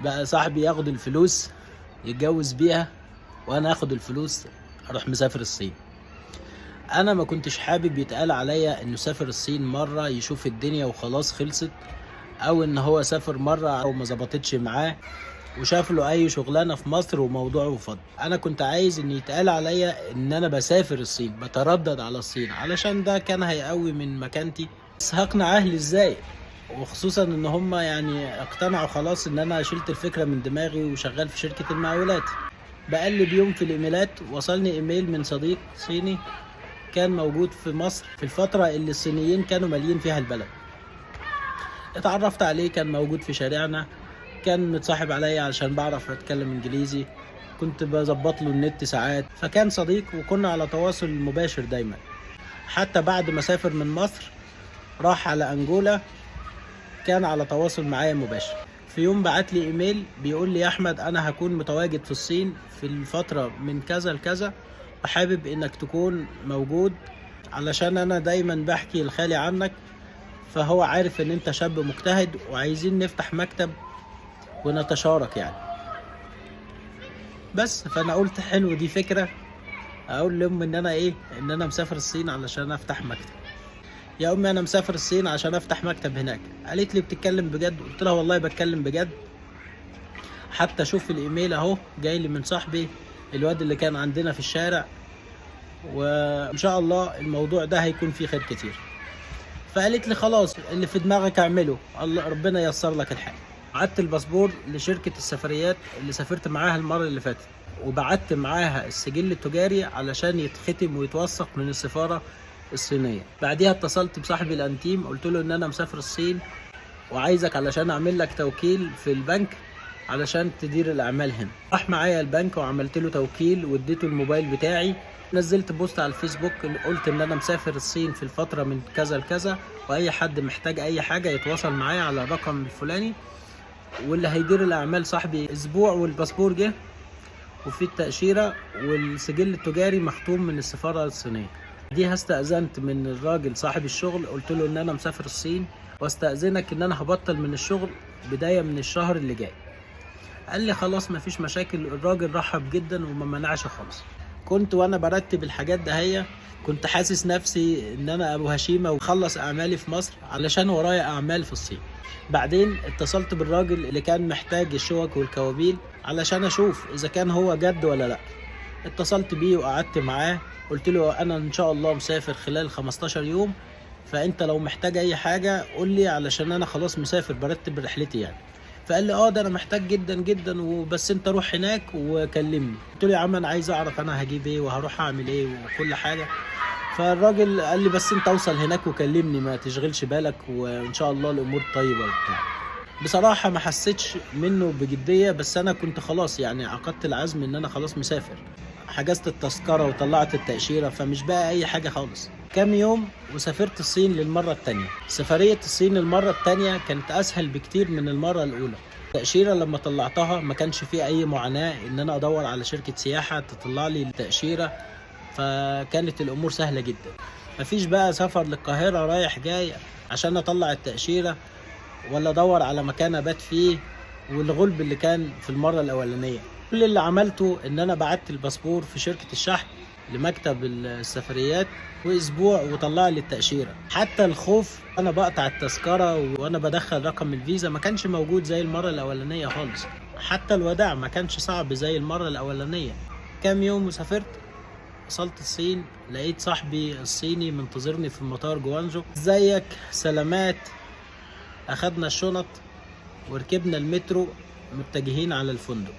بقى صاحبي ياخد الفلوس يتجوز بيها، وانا اخد الفلوس اروح مسافر الصين. انا ما كنتش حابب يتقال عليا انه سافر الصين مرة يشوف الدنيا وخلاص خلصت، او ان هو سافر مرة او ما ظبطتش معاه وشاف له اي شغلانة في مصر وموضوعه فض. انا كنت عايز ان يتقال عليا ان انا بسافر الصين، بتردد على الصين، علشان ده كان هيقوي من مكانتي. بس هقنع اهلي ازاي؟ وخصوصا ان هم يعني اقتنعوا خلاص ان انا شلت الفكرة من دماغي وشغال في شركة المقاولات. بقلب يوم في الايميلات وصلني ايميل من صديق صيني كان موجود في مصر في الفترة اللي الصينيين كانوا مالين فيها البلد. اتعرفت عليه، كان موجود في شارعنا، كان متصاحب عليا علشان بعرف اتكلم انجليزي، كنت بظبط له النت ساعات، فكان صديق وكنا على تواصل مباشر دايما. حتى بعد ما سافر من مصر راح على انجولا كان على تواصل معايا مباشر. في يوم بعت لي ايميل بيقول لي: يا احمد، انا هكون متواجد في الصين في الفترة من كذا لكذا، وحابب انك تكون موجود علشان انا دايما بحكي لخالي عنك، فهو عارف ان انت شاب مجتهد وعايزين نفتح مكتب ونتشارك يعني. بس فانا قلت حلو، دي فكرة اقول لهم ان انا ان انا مسافر الصين علشان افتح مكتب. يا امي انا مسافر الصين عشان افتح مكتب هناك. قالت لي: بتتكلم بجد؟ قلت لها: والله بتكلم بجد. حتى شوف الايميل اهو جاي لي من صاحبي الواد اللي كان عندنا في الشارع، وان شاء الله الموضوع ده هيكون فيه خير كتير. فقالت لي: خلاص اللي في دماغك اعمله، الله ربنا ييسر لك الحال. بعت الباسبور لشركة السفريات اللي سافرت معاها المرة اللي فاتت، وبعت معاها السجل التجاري علشان يتختم ويتوثق من السفارة الصينية. بعديها اتصلت بصاحبي الانتيم، قلت له ان انا مسافر الصين وعايزك علشان اعمل لك توكيل في البنك علشان تدير الاعمال هنا. راح معايا البنك وعملت له توكيل واديته الموبايل بتاعي. نزلت بوست على الفيسبوك قلت ان انا مسافر الصين في الفترة من كذا لكذا، واي حد محتاج اي حاجة يتواصل معايا على الرقم الفلاني. واللي هيدير الاعمال صاحبي. اسبوع والباسبور جه وفي التأشيرة والسجل التجاري مختوم من السفارة الصينية. دي استأذنت من الراجل صاحب الشغل، قلت له ان انا مسافر الصين واستأذنك ان انا هبطل من الشغل بداية من الشهر اللي جاي. قال لي: خلاص مفيش مشاكل. الراجل رحب جدا وما منعش خالص. كنت وانا برتب الحاجات دهية كنت حاسس نفسي ان انا ابو هشيمة وخلص اعمالي في مصر علشان ورايا اعمال في الصين. بعدين اتصلت بالراجل اللي كان محتاج الشوك والكوابيل علشان اشوف اذا كان هو جد ولا لا. اتصلت بيه وقعدت معاه، قلت له: انا ان شاء الله مسافر خلال 15 يوم، فانت لو محتاج اي حاجة قول لي علشان انا خلاص مسافر برتب رحلتي يعني. فقال لي: ده انا محتاج جدا جدا، وبس انت روح هناك وكلمني. قلت له: يا عم انا عايز اعرف انا هجيب ايه وهروح اعمل ايه وكل حاجة. فالراجل قال لي: بس انت اوصل هناك وكلمني، ما تشغلش بالك، وان شاء الله الامور طيبة وبتاع. بصراحة ما حسيتش منه بجدية، بس انا كنت خلاص يعني عقدت العزم ان انا خلاص مسافر. حجزت التذكرة وطلعت التأشيرة، فمش بقى اي حاجة خالص. كام يوم وسافرت الصين للمرة التانية. سفرية الصين المرة التانية كانت اسهل بكتير من المرة الاولى. التأشيرة لما طلعتها ما كانش فيه اي معاناة ان انا ادور على شركة سياحة تطلع لي التأشيرة، فكانت الامور سهلة جدا. مفيش بقى سفر للقاهرة رايح جاي عشان اطلع التأشيرة، ولا ادور على مكان ابات فيه، والغلب اللي كان في المرة الاولانية. كل اللي عملته ان انا بعت الباسبور في شركة الشحن لمكتب السفريات، واسبوع وطلع لي التأشيرة. حتى الخوف انا بقطع التذكرة وانا بدخل رقم الفيزا ما كانش موجود زي المرة الاولانية خالص. حتى الوداع ما كانش صعب زي المرة الاولانية. كام يوم وسافرت. وصلت الصين، لقيت صاحبي الصيني منتظرني في مطار جوانزو. ازيك؟ سلامات. اخدنا الشنط وركبنا المترو متجهين على الفندق.